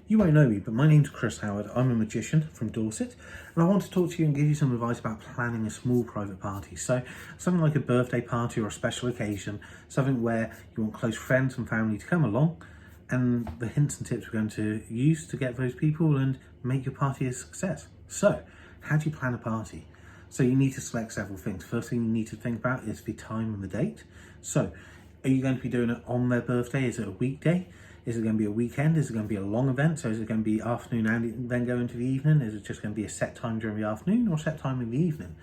You won't know me, but my name's Chris Howard. I'm a magician from Dorset, and I want to talk to you and give you some advice about planning a small private party. So something like a birthday party or a special occasion, something where you want close friends and family to come along, and the hints and tips we're going to use to get those people and make your party a success. So how do you plan a party? So you need to select several things. First thing you need to think about is the time and the date. So are you going to be doing it on their birthday? Is it a weekday? Is it going to be a weekend? Is it going to be a long event? So is it going to be afternoon and then go into the evening? Is it just going to be a set time during the afternoon or set time in the evening?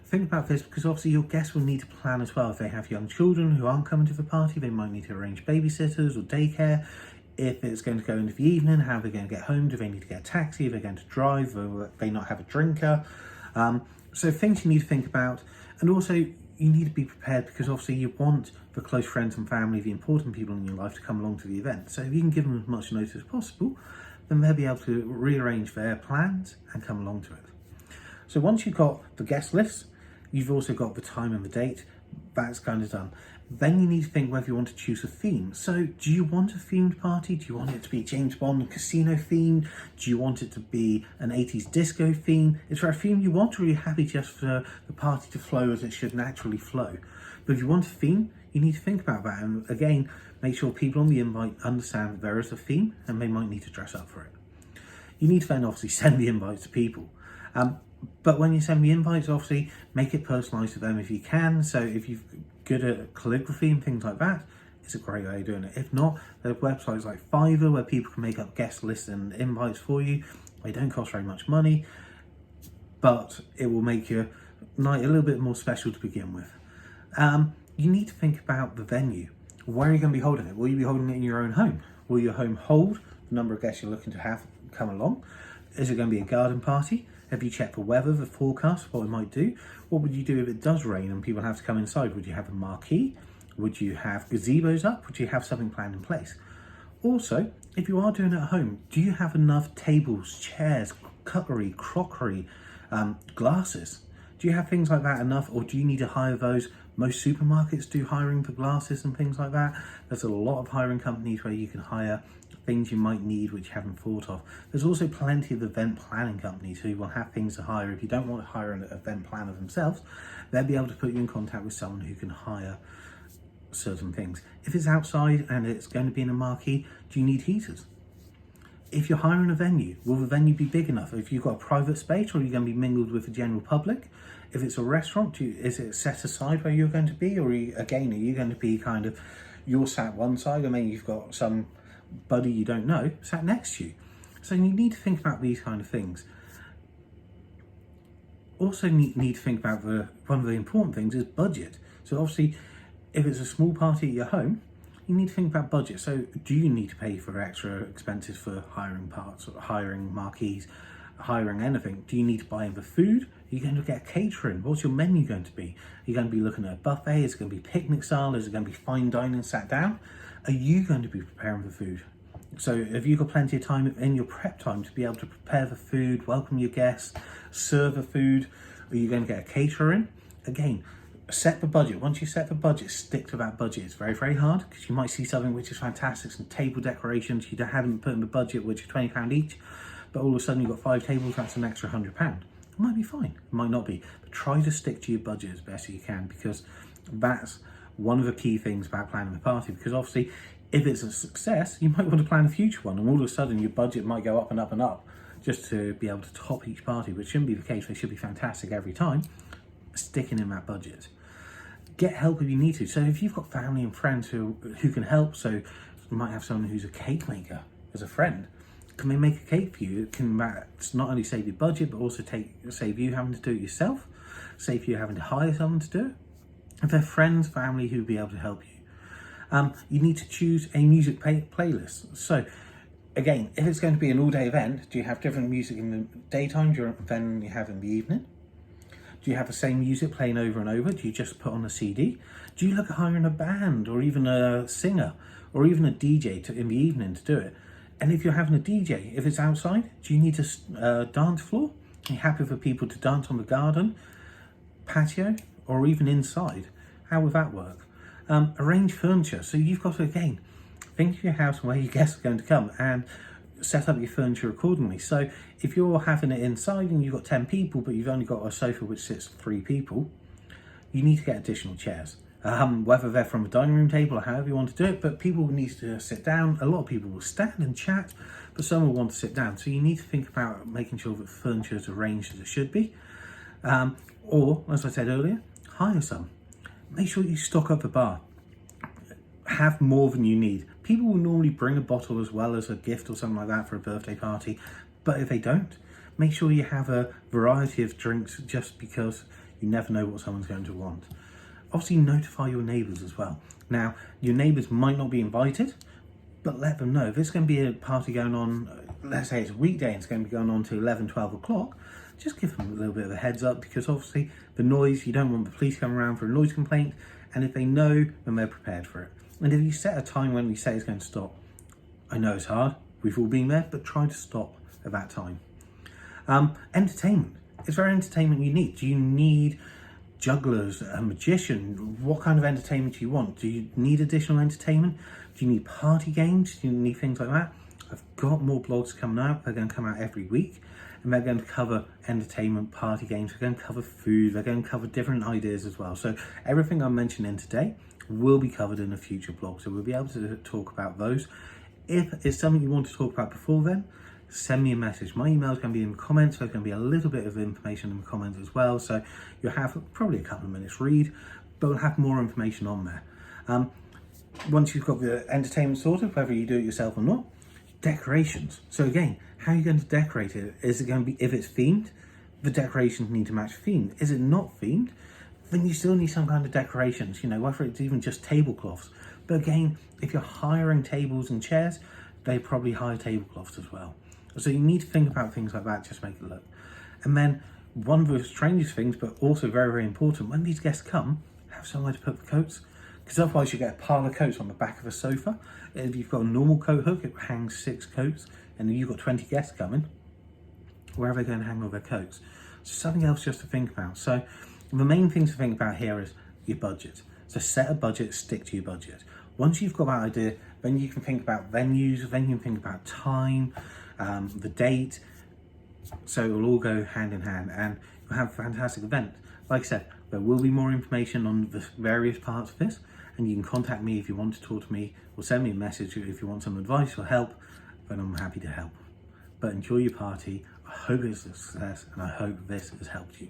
Think about this, because obviously your guests will need to plan as well. If they have young children who aren't coming to the party, they might need to arrange babysitters or daycare. If it's going to go into the evening, how are they going to get home? Do they need to get a taxi? Are they going to drive? Will they not have a drinker? So things you need to think about. And also you need to be prepared, because obviously you want the close friends and family, the important people in your life, to come along to the event. So if you can give them as much notice as possible, then they'll be able to rearrange their plans and come along to it. So once you've got the guest list, you've also got the time and the date, that's kind of done. Then you need to think whether you want to choose a theme. So do you want a themed party? Do you want it to be James Bond casino themed? Do you want it to be an 80s disco theme? Is there a theme you want, or are you happy just for the party to flow as it should naturally flow? But if you want a theme, you need to think about that. And again, make sure people on the invite understand that there is a theme and they might need to dress up for it. You need to then obviously send the invites to people. But when you send the invites, obviously make it personalised to them if you can. So if you're good at calligraphy and things like that, it's a great way of doing it. If not, there are websites like Fiverr where people can make up guest lists and invites for you. They don't cost very much money, but it will make your night a little bit more special to begin with. You need to think about the venue. Where are you going to be holding it? Will you be holding it in your own home? Will your home hold the number of guests you're looking to have come along? Is it going to be a garden party? Have you checked the weather, the forecast, what it might do? What would you do if it does rain and people have to come inside? Would you have a marquee? Would you have gazebos up? Would you have something planned in place? Also, if you are doing it at home, do you have enough tables, chairs, cutlery, crockery, glasses? Do you have things like that enough, or do you need to hire those? Most supermarkets do hiring for glasses and things like that. There's a lot of hiring companies where you can hire things you might need which you haven't thought of. There's also plenty of event planning companies who will have things to hire. If you don't want to hire an event planner themselves, they'll be able to put you in contact with someone who can hire certain things. If it's outside and it's going to be in a marquee, do you need heaters? If you're hiring a venue, will the venue be big enough? If you've got a private space, or are you going to be mingled with the general public? If it's a restaurant, is it set aside where you're going to be? Or are you going to be kind of, you're sat one side and then you've got some buddy you don't know sat next to you? So you need to think about these kind of things. Also need to think about one of the important things is budget. So obviously, if it's a small party at your home, you need to think about budget. So do you need to pay for extra expenses for hiring parts, or hiring marquees, hiring anything? Do you need to buy in the food? Are you going to get catering? What's your menu going to be? Are you going to be looking at a buffet? Is it going to be picnic style? Is it going to be fine dining sat down? Are you going to be preparing the food? So have you got plenty of time in your prep time to be able to prepare the food, welcome your guests, serve the food? Are you going to get a caterer in? Again, set the budget. Once you set the budget, stick to that budget. It's very, very hard, because you might see something which is fantastic, some table decorations you haven't put in the budget, which are £20 each, but all of a sudden you've got 5 tables, that's an extra £100. It might be fine, it might not be, but try to stick to your budget as best as you can, because that's one of the key things about planning a party. Because obviously, if it's a success, you might want to plan a future one, and all of a sudden your budget might go up and up and up just to be able to top each party, which shouldn't be the case. They should be fantastic every time. Sticking in that budget. Get help if you need to. So if you've got family and friends who can help, so you might have someone who's a cake maker as a friend, can they make a cake for you? It can not only save your budget, but also save you having to do it yourself, save you having to hire someone to do it. If they're friends, family who will be able to help you. You need to choose a music playlist. So again, if it's going to be an all-day event, do you have different music in the daytime than you have in the evening? Do you have the same music playing over and over? Do you just put on a CD? Do you look at hiring a band, or even a singer, or even a DJ in the evening to do it? And if you're having a DJ, if it's outside, do you need a dance floor? Are you happy for people to dance on the garden, patio, or even inside? How would that work? Arrange furniture. So you've got to, again, think of your house and where your guests are going to come, and set up your furniture accordingly. So if you're having it inside and you've got 10 people, but you've only got a sofa which sits 3 people, you need to get additional chairs. Whether they're from a dining room table or however you want to do it, but people need to sit down. A lot of people will stand and chat, but some will want to sit down. So you need to think about making sure that furniture is arranged as it should be. Or, as I said earlier, hire some. Make sure you stock up the bar. Have more than you need. People will normally bring a bottle as well as a gift or something like that for a birthday party, but if they don't, make sure you have a variety of drinks, just because you never know what someone's going to want. Obviously, notify your neighbours as well. Now, your neighbours might not be invited, but let them know. If it's going to be a party going on, let's say it's a weekday and it's going to be going on to 11, 12 o'clock, just give them a little bit of a heads up, because obviously the noise, you don't want the police coming around for a noise complaint, and if they know, then they're prepared for it. And if you set a time when we say it's going to stop, I know it's hard, we've all been there, but try to stop at that time. Entertainment. Is there entertainment you need? Do you need jugglers, a magician? What kind of entertainment do you want? Do you need additional entertainment? Do you need party games? Do you need things like that? I've got more blogs coming out. They're going to come out every week, and they're going to cover entertainment, party games. They're going to cover food. They're going to cover different ideas as well. So everything I'm mentioning today will be covered in a future blog. So we'll be able to talk about those. If it's something you want to talk about before then, send me a message. My email is going to be in the comments. There's going to be a little bit of information in the comments as well. So you'll have probably a couple of minutes read, but we'll have more information on there. Once you've got the entertainment sorted, whether you do it yourself or not, decorations. So again, how are you going to decorate it? Is it going to be, if it's themed, the decorations need to match the theme. Is it not themed, then you still need some kind of decorations, whether it's even just tablecloths. But again, if you're hiring tables and chairs, they probably hire tablecloths as well. So you need to think about things like that, just make it look. And then one of the strangest things, but also very, very important, when these guests come, have somewhere to put the coats, because otherwise you get a pile of coats on the back of a sofa. If you've got a normal coat hook, it hangs 6 coats, and you've got 20 guests coming, where are they going to hang all their coats? So something else just to think about. So the main thing to think about here is your budget. So set a budget, stick to your budget. Once you've got that idea, then you can think about venues, then you can think about time, the date. So it will all go hand in hand, and you'll have a fantastic event. Like I said, there will be more information on the various parts of this, and you can contact me if you want to talk to me, or send me a message if you want some advice or help, then I'm happy to help. But enjoy your party. I hope it's a success, and I hope this has helped you.